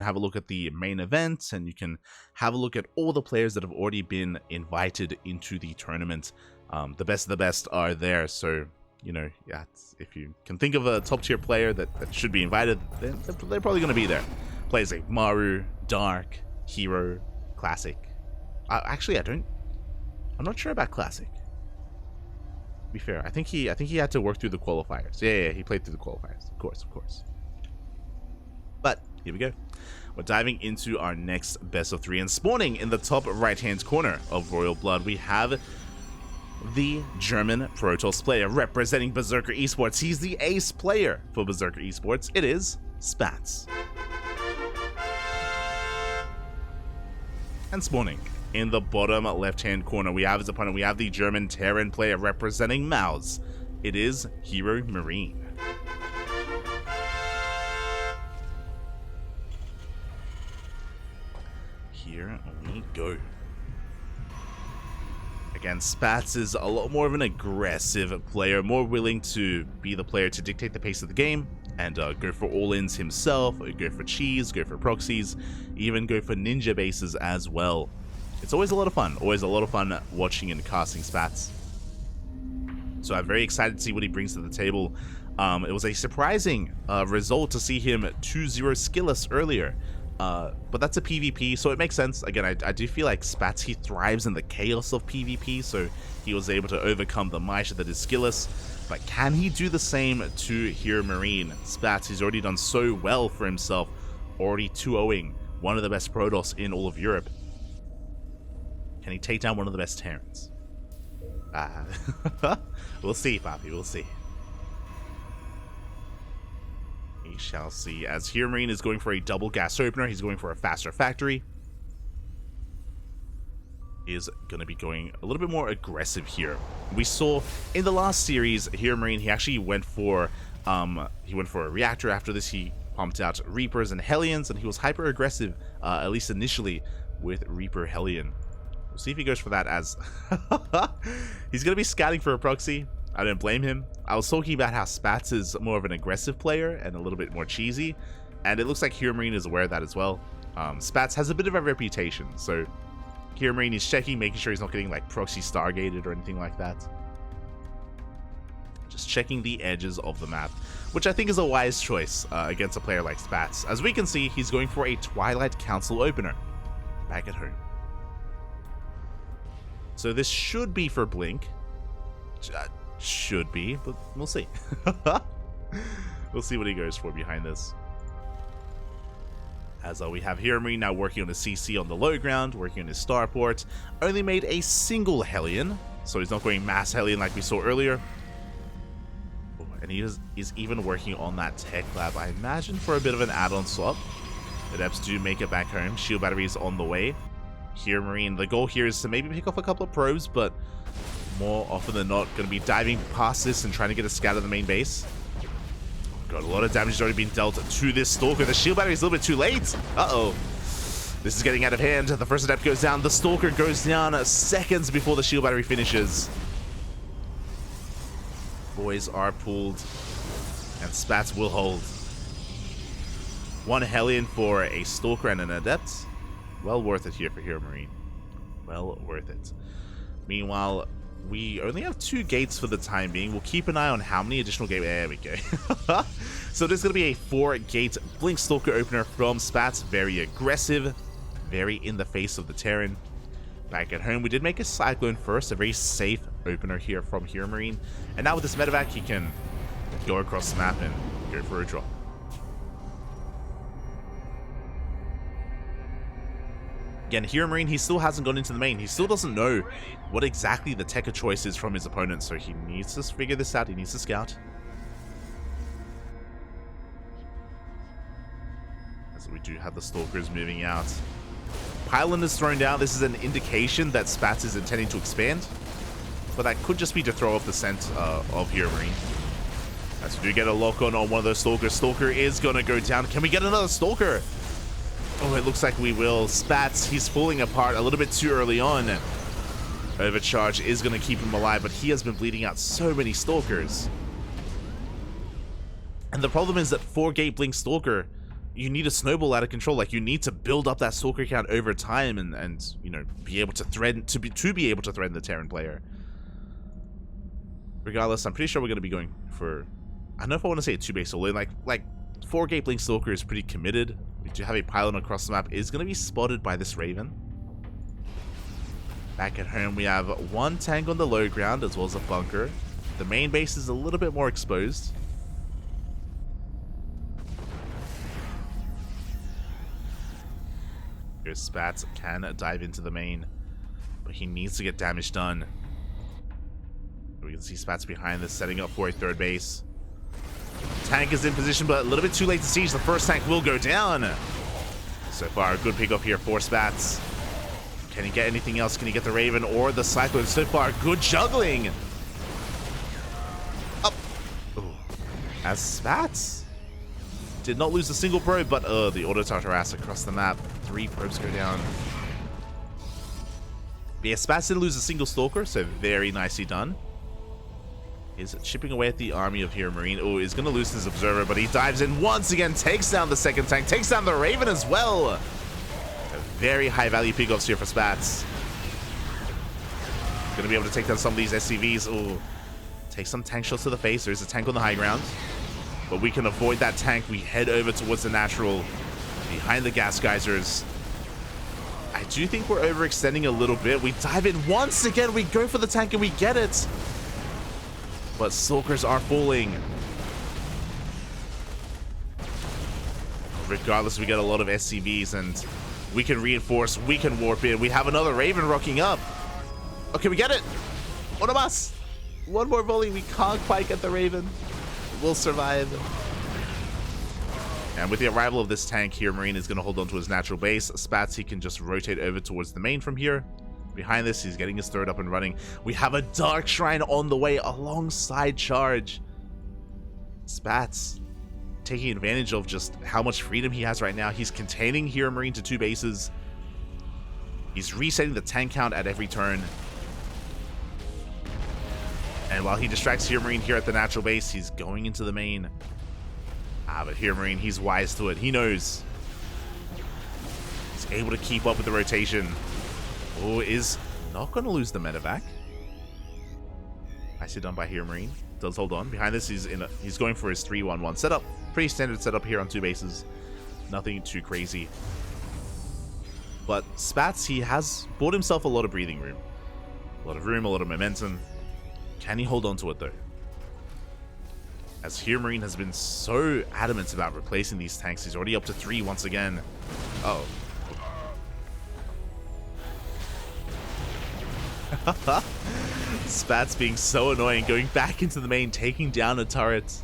have a look at the main event, and you can have a look at all the players that have already been invited into the tournament. The best of the best are there, so you know, yeah, if you can think of a top tier player that should be invited, they're probably going to be there. Players like Maru, Dark, Hero, Classic. Actually, I'm not sure about Classic. To be fair, I think he had to work through the qualifiers. Yeah, he played through the qualifiers. Of course. But here we go. We're diving into our next best of 3, and spawning in the top right-hand corner of Royal Blood, we have the German Protoss player representing Berserker Esports. He's the ace player for Berserker Esports. It is Spatz. And spawning in the bottom left-hand corner, we have his opponent. We have the German Terran player representing Maus. It is HeRoMaRinE. Here we go. Again, Spatz is a lot more of an aggressive player, more willing to be the player to dictate the pace of the game and go for all-ins himself, go for cheese, go for proxies, even go for ninja bases as well. It's always a lot of fun watching and casting Spatz. So I'm very excited to see what he brings to the table. It was a surprising result to see him 2-0 skillless earlier. But that's a PvP, so it makes sense. Again, I do feel like Spatz, he thrives in the chaos of PvP, so he was able to overcome the Maisha that is skillless. But can he do the same to HeRoMaRinE? Spatz, he's already done so well for himself, already 2-0ing one of the best Protoss in all of Europe. Can he take down one of the best Terrans? We'll see, Papi, we'll see. We shall see, as HeRoMaRinE is going for a double gas opener. He's going for a faster factory. He is going to be going a little bit more aggressive here. We saw in the last series, HeRoMaRinE, he actually went for a reactor. After this, he pumped out Reapers and Hellions, and he was hyper aggressive, at least initially, with Reaper Hellion. We'll see if he goes for that, as he's going to be scouting for a proxy. I don't blame him. I was talking about how Spatz is more of an aggressive player and a little bit more cheesy, and it looks like HeRoMaRinE is aware of that as well. Spatz has a bit of a reputation, so HeRoMaRinE is checking, making sure he's not getting like proxy stargated or anything like that. Just checking the edges of the map, which I think is a wise choice against a player like Spatz. As we can see, he's going for a Twilight Council opener back at home. So this should be for Blink. Should be, but we'll see. We'll see what he goes for behind this. As we have HeRoMaRinE now working on his CC on the low ground, working on his starport. Only made a single Hellion, so he's not going mass Hellion like we saw earlier. Oh, and he is even working on that tech lab, I imagine, for a bit of an add-on swap. The Adepts do make it back home. Shield battery is on the way. HeRoMaRinE, the goal here is to maybe pick off a couple of probes, but more often than not, going to be diving past this and trying to get a scout of the main base. God, a lot of damage has already been dealt to this Stalker. The shield battery is a little bit too late. Uh-oh. This is getting out of hand. The first Adept goes down. The Stalker goes down seconds before the shield battery finishes. Boys are pulled, and Spatz will hold. One Hellion for a Stalker and an Adept. Well worth it here for HeRoMaRinE. Well worth it. Meanwhile, we only have 2 gates for the time being. We'll keep an eye on how many additional gates. There we go. So there's going to be a 4-gate Blink Stalker opener from Spatz. Very aggressive, very in the face of the Terran. Back at home, we did make a Cyclone first, a very safe opener here from HeRoMaRinE. And now with this medevac, he can go across the map and go for a drop. Again, HeRoMaRinE, he still hasn't gone into the main. He still doesn't know what exactly the tech of choice is from his opponent, so he needs to figure this out. He needs to scout. As we do have the Stalkers moving out. Pylon is thrown down. This is an indication that Spatz is intending to expand, but that could just be to throw off the scent of HeRoMaRinE. As we do get a lock on one of those Stalkers. Stalker is going to go down. Can we get another Stalker? Oh, it looks like we will. Spatz, he's falling apart a little bit too early on. Overcharge is going to keep him alive, but he has been bleeding out so many Stalkers. And the problem is that 4-gate Blink Stalker you need a snowball out of control. Like, you need to build up that Stalker count over time and you know, be able to threaten to be able to threaten the Terran player. Regardless, I'm pretty sure we're going to be going for, I don't know if I want to say a 2-base all in. Like 4 Gatling Stalker is pretty committed. We do have a pylon across the map. Is going to be spotted by this Raven. Back at home, we have 1 tank on the low ground as well as a bunker. The main base is a little bit more exposed. Spatz can dive into the main, but he needs to get damage done. We can see Spatz behind this, setting up for a 3rd base. Tank is in position, but a little bit too late to siege. The first tank will go down. So far, a good pick up here for Spatz. Can he get anything else? Can he get the Raven or the Cyclone? So far, good juggling. Up. Ooh. As Spatz did not lose a single probe, but the auto Tartaras across the map. 3 probes go down. But yeah, Spatz didn't lose a single Stalker, so very nicely done. Is chipping away at the army of HeRoMaRinE. Oh, is going to lose his Observer, but he dives in once again, takes down the 2nd tank, takes down the Raven as well. Very high value pickoffs here for Spatz. Going to be able to take down some of these SCVs. Oh, take some tank shots to the face. There's a tank on the high ground, but we can avoid that tank. We head over towards the natural behind the gas geysers. I do think we're overextending a little bit. We dive in once again. We go for the tank and we get it. But Stalkers are falling. Regardless, we get a lot of SCVs and we can reinforce, we can warp in. We have another Raven rocking up. Okay, we get it. One of us. One more volley. We can't quite get the Raven. We'll survive. And with the arrival of this tank here, HeRoMaRinE is going to hold on to his natural base. Spatz, he can just rotate over towards the main from here. Behind this, he's getting his 3rd up and running. We have a Dark Shrine on the way alongside Charge. Spatz taking advantage of just how much freedom he has right now. He's containing HeRoMaRinE to 2 bases. He's resetting the tank count at every turn. And while he distracts HeRoMaRinE here at the natural base, he's going into the main. But HeRoMaRinE, he's wise to it. He knows. He's able to keep up with the rotation. Oh, is not going to lose the medevac. Nicely done by HeRoMaRinE. Does hold on. Behind this, he's going for his 3-1-1 setup. Pretty standard setup here on 2 bases. Nothing too crazy. But Spatz, he has bought himself a lot of breathing room. A lot of room, a lot of momentum. Can he hold on to it, though? As HeRoMaRinE has been so adamant about replacing these tanks. He's already up to 3 once again. Uh-oh. Spatz being so annoying, going back into the main, taking down a turret.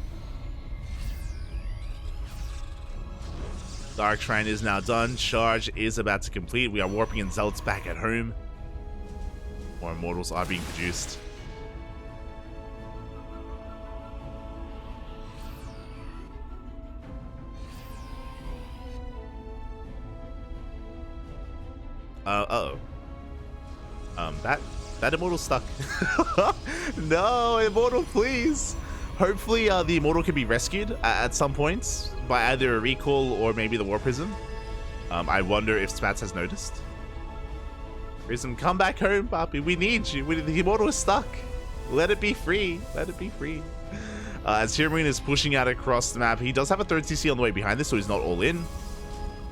Dark Shrine is now done. Charge is about to complete. We are warping in Zealots back at home. More Immortals are being produced. Uh-oh. That Immortal stuck. No, Immortal, please. Hopefully, the Immortal can be rescued at some point by either a recall or maybe the War Prism. I wonder if Spatz has noticed. Prism, come back home, Papi. We need you. The Immortal is stuck. Let it be free. Let it be free. As HeRoMaRinE is pushing out across the map, he does have a 3rd CC on the way behind this, so he's not all in.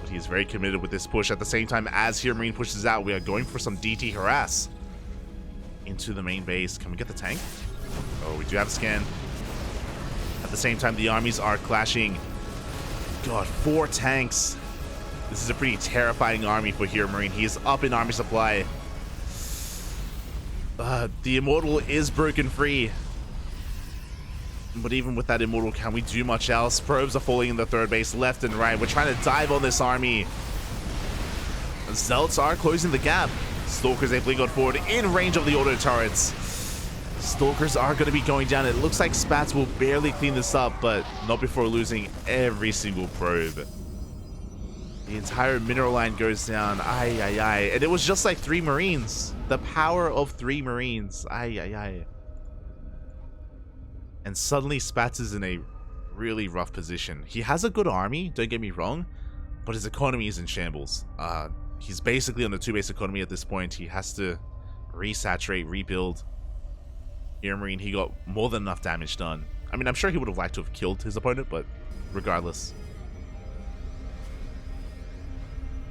But he's very committed with this push. At the same time, as HeRoMaRinE pushes out, we are going for some DT harass into the main base. Can we get the tank? Oh, we do have a scan. At the same time, the armies are clashing. God, 4 tanks. This is a pretty terrifying army for HeRoMaRinE. He is up in army supply. The Immortal is broken free. But even with that Immortal, can we do much else? Probes are falling in the 3rd base, left and right. We're trying to dive on this army. Zealots are closing the gap. Stalkers, they blink on forward in range of the auto turrets. Stalkers are going to be going down. It looks like Spatz will barely clean this up, but not before losing every single probe. The entire mineral line goes down. Ay, ay, ay. And it was just like 3 Marines. The power of 3 Marines. Ay, ay, ay. And suddenly Spatz is in a really rough position. He has a good army, don't get me wrong, but his economy is in shambles. He's basically on the 2-base economy at this point. He has to resaturate, rebuild. HeRoMaRinE, he got more than enough damage done. I mean, I'm sure he would have liked to have killed his opponent, but regardless.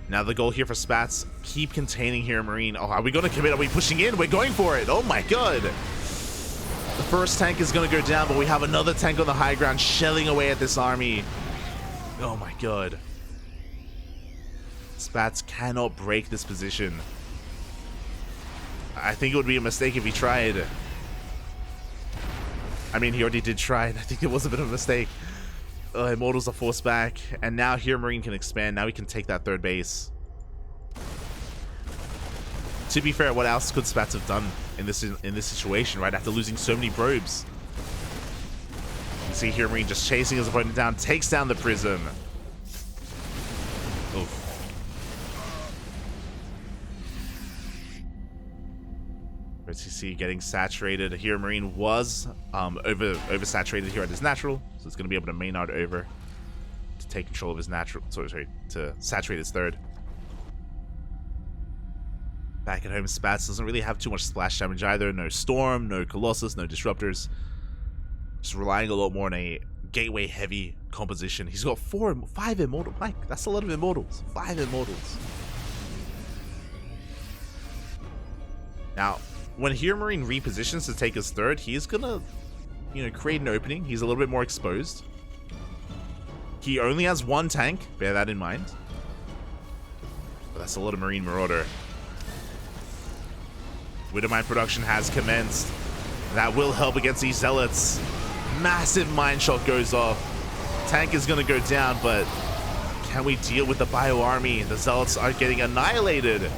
Now the goal here for Spatz, keep containing HeRoMaRinE. Oh, are we going to commit? Are we pushing in? We're going for it. Oh my god. The first tank is going to go down, but we have another tank on the high ground shelling away at this army. Oh my god. Spatz cannot break this position. I think it would be a mistake if he tried. I mean, he already did try, and I think it was a bit of a mistake. Immortals are forced back, and now HeRoMaRinE can expand. Now he can take that 3rd base. To be fair, what else could Spatz have done in this situation, right? After losing so many probes. You see HeRoMaRinE just chasing his opponent down, takes down the Prism. Oof. RTC getting saturated. HeRoMaRinE was oversaturated here at his natural, so it's going to be able to main out over to take control of his natural. Sorry, to saturate his 3rd. Back at home, Spatz doesn't really have too much splash damage either. No Storm, no Colossus, no Disruptors. Just relying a lot more on a gateway heavy composition. He's got 5 Immortals. Mike, that's a lot of Immortals. 5 Immortals. Now, when HeRoMaRinE repositions to take his 3rd, he's gonna, create an opening. He's a little bit more exposed. He only has 1 tank, bear that in mind. But that's a lot of Marine Marauder. Widowmine production has commenced. That will help against these Zealots. Massive mine shot goes off. Tank is gonna go down, but can we deal with the Bio Army? The Zealots are getting annihilated.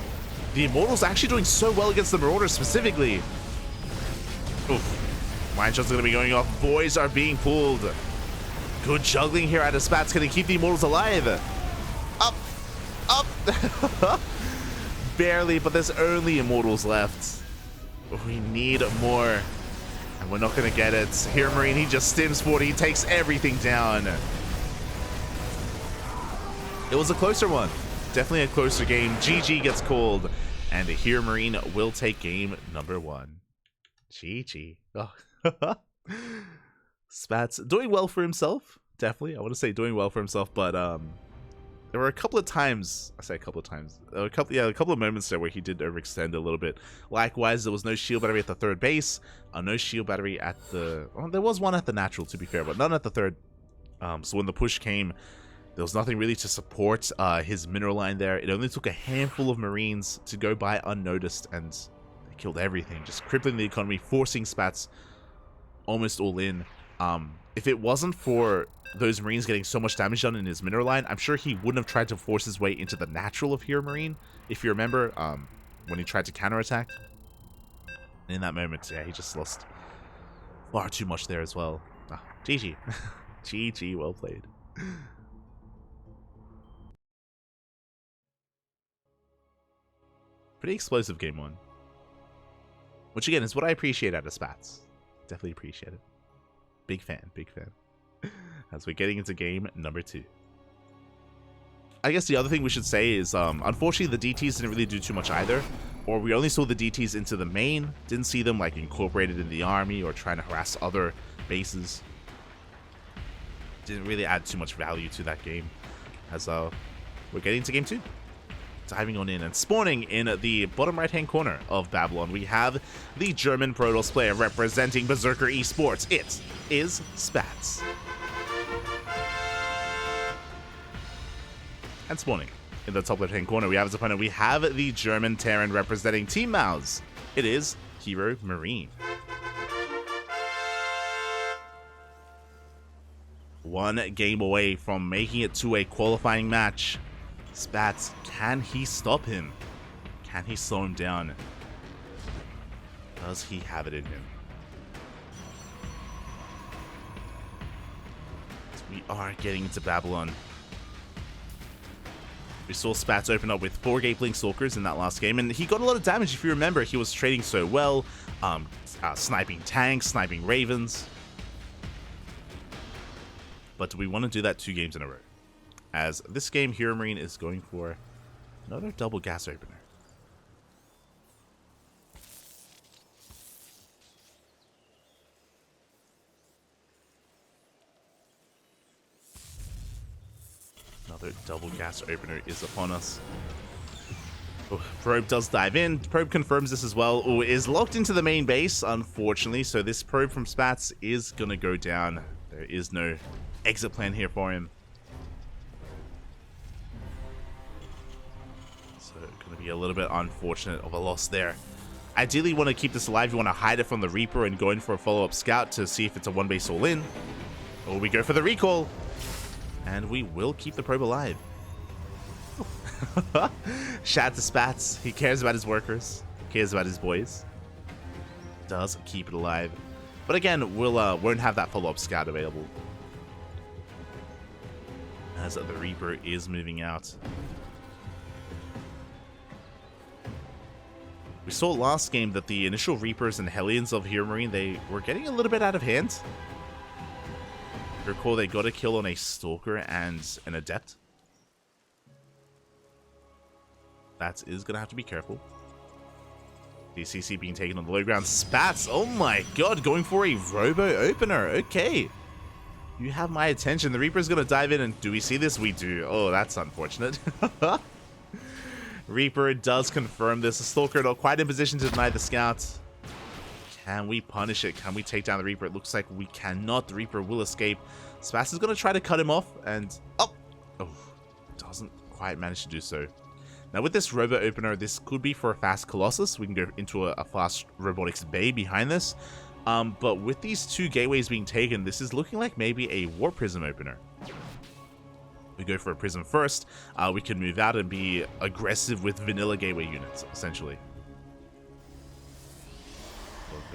The Immortals actually doing so well against the Marauders specifically. Oof. Mine shots are going to be going off. Voids are being pulled. Good juggling here out of Spatz. Going to keep the Immortals alive. Up. Up. Barely, but there's only Immortals left. We need more. And we're not going to get it. HeRoMaRinE, he just stims forward. He takes everything down. It was a closer one. Definitely a closer game. GG gets called, and HeRoMaRinE will take game number 1. GG. Oh. Spatz doing well for himself. Definitely, I want to say doing well for himself, but there were a couple of times. I say a couple of times. A couple of moments there where he did overextend a little bit. Likewise, there was no shield battery at the 3rd base. No shield battery at the. Well, there was one at the natural, to be fair, but none at the 3rd. So when the push came, there was nothing really to support his mineral line there. It only took a handful of Marines to go by unnoticed, and they killed everything, just crippling the economy, forcing Spatz almost all in. If it wasn't for those Marines getting so much damage done in his mineral line, I'm sure he wouldn't have tried to force his way into the natural of HeRoMaRinE. If you remember, when he tried to counterattack. In that moment, yeah, he just lost far too much there as well. GG. GG, well played. Pretty explosive game 1. Which again is what I appreciate out of Spatz. Definitely appreciate it. Big fan, big fan. As we're getting into game number 2. I guess the other thing we should say is, unfortunately the DTs didn't really do too much either. Or we only saw the DTs into the main. Didn't see them like incorporated in the army or trying to harass other bases. Didn't really add too much value to that game. As we're getting to game 2. Diving on in and spawning in the bottom right hand corner of Babylon, we have the German Protoss player representing Berserker Esports. It is Spatz. And spawning in the top left hand corner, we have his opponent. We have the German Terran representing Team Mouse. It is HeRoMaRinE. One game away from making it to a qualifying match. Spatz, can he stop him? Can he slow him down? Does he have it in him? We are getting into Babylon. We saw Spatz open up with 4 Gateblink Stalkers in that last game, and he got a lot of damage. If you remember, he was trading so well, sniping tanks, sniping ravens. but we want to do that 2 games in a row. As this game, HeRoMaRinE is going for another double gas opener. Another double gas opener is upon us. Oh, probe does dive in. Probe confirms this as well. Oh, is locked into the main base, unfortunately. So this probe from Spatz is going to go down. There is no exit plan here for him. So going to be a little bit unfortunate of a loss there. Ideally, you want to keep this alive. You want to hide it from the Reaper and go in for a follow-up scout to see if it's a 1-base all-in. Or we go for the recall. And we will keep the probe alive. Shout out to Spatz. He cares about his workers. He cares about his boys. Does keep it alive. But again, we'll won't have that follow-up scout available. As the Reaper is moving out. We saw last game that the initial Reapers and Hellions of HeRoMaRinE, they were getting a little bit out of hand. Recall they got a kill on a Stalker and an Adept. That is going to have to be careful. DCC being taken on the low ground. Spatz, oh my god, going for a Robo Opener. Okay. You have my attention. The Reaper's going to dive in, and do we see this? We do. Oh, that's unfortunate. Reaper does confirm this. The Stalker not quite in position to deny the Scout. Can we punish it? Can we take down the Reaper? It looks like we cannot. The Reaper will escape. Spatz is going to try to cut him off, and... Oh! Doesn't quite manage to do so. Now, with this Robo Opener, this could be for a fast Colossus. We can go into a fast Robotics Bay behind this. But with these 2 gateways being taken, this is looking like maybe a War Prism Opener. We go for a Prism first. We can move out and be aggressive with vanilla gateway units, essentially.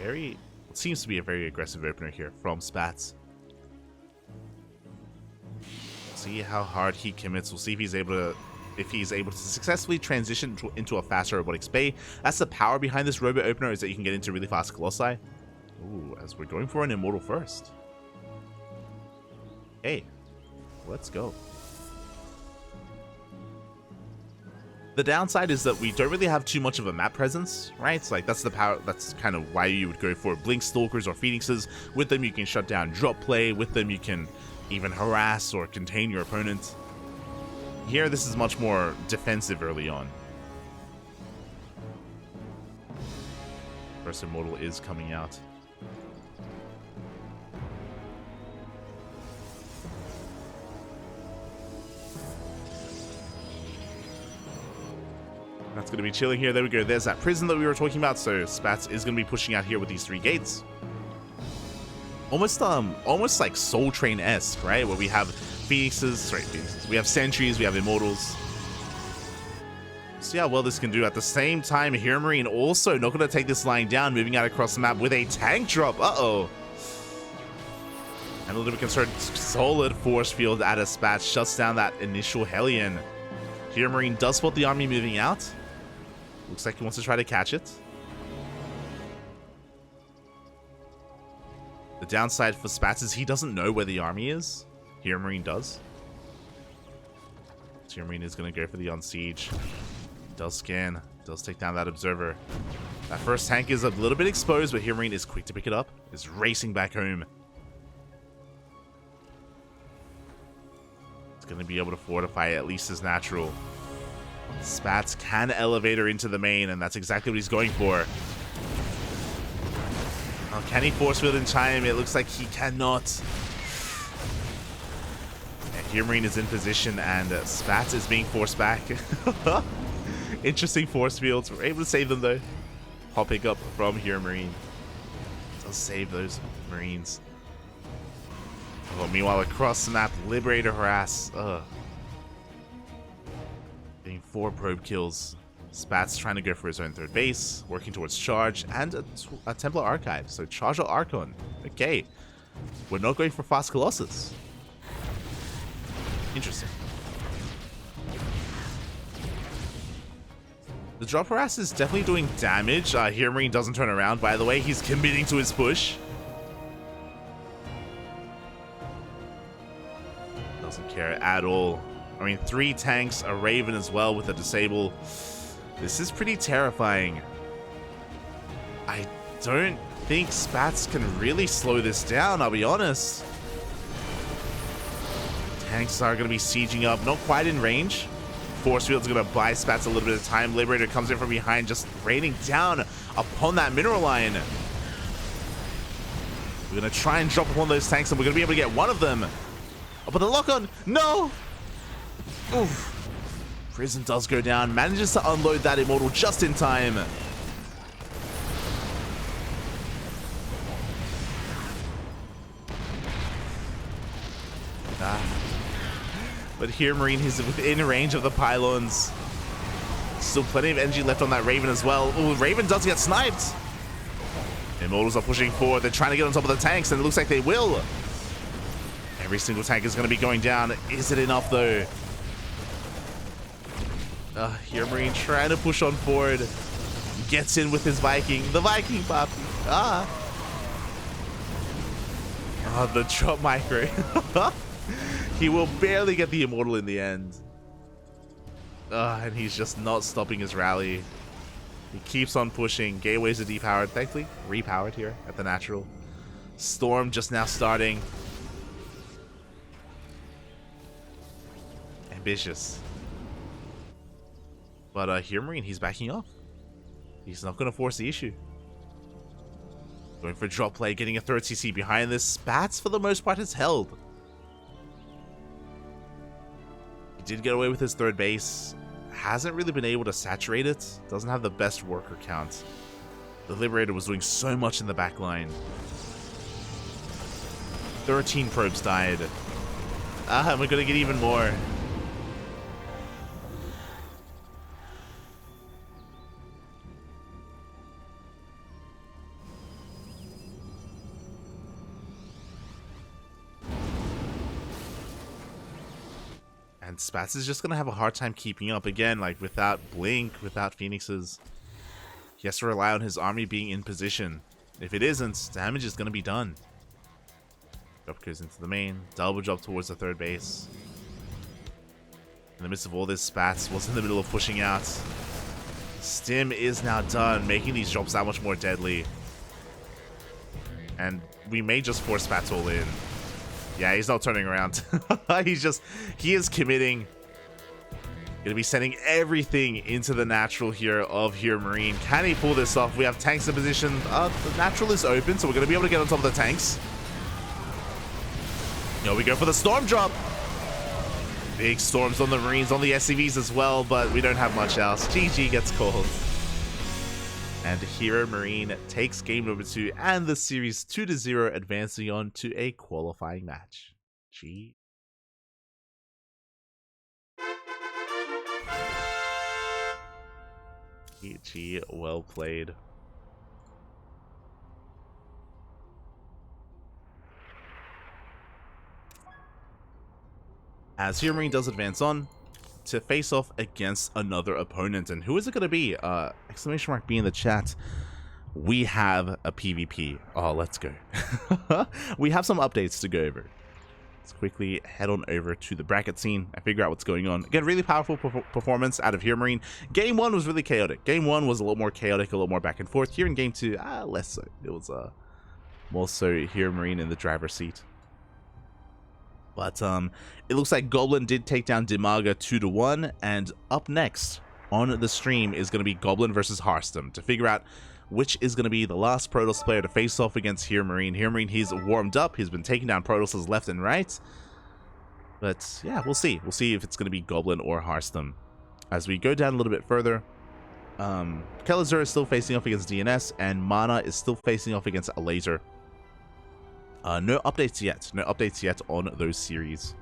It seems to be a very aggressive opener here from Spatz. See how hard he commits. We'll see if he's able to successfully transition into a faster Robotics Bay. That's the power behind this Robo Opener, is that you can get into really fast Colossi. Ooh, as we're going for an Immortal first. Hey, let's go. The downside is that we don't really have too much of a map presence, right? It's like that's the power. That's kind of why you would go for Blink Stalkers or Phoenixes. With them, you can shut down drop play. With them, you can even harass or contain your opponent. Here, this is much more defensive early on. First Immortal is coming out. That's going to be chilling here. There we go. There's that prison that we were talking about. So Spatz is going to be pushing out here with these 3 gates. Almost like Soul Train-esque, right? Where we have Phoenixes. We have Sentries, we have Immortals. See how well this can do. At the same time, HeRoMaRinE also not going to take this lying down, moving out across the map with a tank drop. Uh-oh. And a little bit concerned. Solid force field out of Spatz shuts down that initial Hellion. HeRoMaRinE does spot the army moving out. Looks like he wants to try to catch it. The downside for Spatz is he doesn't know where the army is. HeRoMaRinE does. So HeRoMaRinE is going to go for the on siege. Does scan. Does take down that observer. That first tank is a little bit exposed, but HeRoMaRinE is quick to pick it up. Is racing back home. It's going to be able to fortify at least as natural. Spatz can elevator into the main, and that's exactly what he's going for. Oh, can he force field in time? It looks like he cannot. And HeRoMaRinE is in position, and Spatz is being forced back. Interesting force fields. We're able to save them, though. Pop pick up from HeRoMaRinE. Does save those Marines. Oh, meanwhile, across the map, Liberator harass. Getting 4 probe kills. Spatz trying to go for his own 3rd base, working towards charge, and a Templar Archive. So charge Archon. Okay. We're not going for fast Colossus. Interesting. The drop harass is definitely doing damage. HeRoMaRinE doesn't turn around, by the way. He's committing to his push. care at all. I mean, 3 tanks, a Raven as well with a disable. This is pretty terrifying. I don't think Spatz can really slow this down, I'll be honest. Tanks are going to be sieging up, not quite in range. Force Field's going to buy Spatz a little bit of time. Liberator comes in from behind, just raining down upon that mineral line. We're going to try and drop upon those tanks, and we're going to be able to get one of them. Oh, but the lock-on, no! Oof. Prison does go down, manages to unload that Immortal just in time. But HeRoMaRinE is within range of the pylons. Still plenty of energy left on that Raven as well. Ooh, Raven does get sniped. Immortals are pushing forward. They're trying to get on top of the tanks, and it looks like they will. Every single tank is going to be going down. Is it enough, though? HeRoMaRinE trying to push on forward. Gets in with his Viking. The Viking, papi. The drop micro. He will barely get the Immortal in the end. And he's just not stopping his rally. He keeps on pushing. Gateways are depowered. Thankfully, repowered here at the natural. Storm just now starting. Ambitious. But HeRoMaRinE, he's backing off. He's not going to force the issue. Going for drop play, getting a third CC behind this. Spatz, for the most part, has held. He did get away with his third base. Hasn't really been able to saturate it. Doesn't have the best worker count. The Liberator was doing so much in the back line. 13 probes died. We're gonna get even more. And Spatz is just going to have a hard time keeping up again, like without Blink, without Phoenixes. He has to rely on his army being in position. If it isn't, damage is going to be done. Drop goes into the main, double drop towards the third base. In the midst of all this, Spatz was in the middle of pushing out. Stim is now done, making these drops that much more deadly. And we may just force Spatz all in. Yeah, he's not turning around. He is committing. Gonna be sending everything into the natural here of HeRoMaRinE. Can he pull this off? We have tanks in position. The natural is open, so we're gonna be able to get on top of the tanks. Here we go for the storm drop. Big storms on the Marines, on the SCVs as well, but we don't have much else. GG gets called. And HeRoMaRinE takes game number 2 and the series 2-0, advancing on to a qualifying match. GG, well played. As HeRoMaRinE does advance on to face off against another opponent. And who is it going to be? Exclamation mark B in the chat. We have a PvP. Oh, let's go. We have some updates to go over. Let's quickly head on over to the bracket scene and figure out what's going on. Again, really powerful performance out of HeRoMaRinE. Game 1 was really chaotic. Game 1 was a lot more chaotic, a lot more back and forth. Here in Game 2, less so. It was more so HeRoMaRinE in the driver's seat. But it looks like Goblin did take down Dimaga 2-1, and up next on the stream is going to be Goblin versus Hearthstone to figure out which is going to be the last Protoss player to face off against HeRoMaRinE. HeRoMaRinE, he's warmed up, he's been taking down Protosses left and right, but yeah, we'll see. We'll see if it's going to be Goblin or Hearthstone. As we go down a little bit further, Kelazur is still facing off against DNS, and Mana is still facing off against a Laser. No updates yet. No updates yet on those series.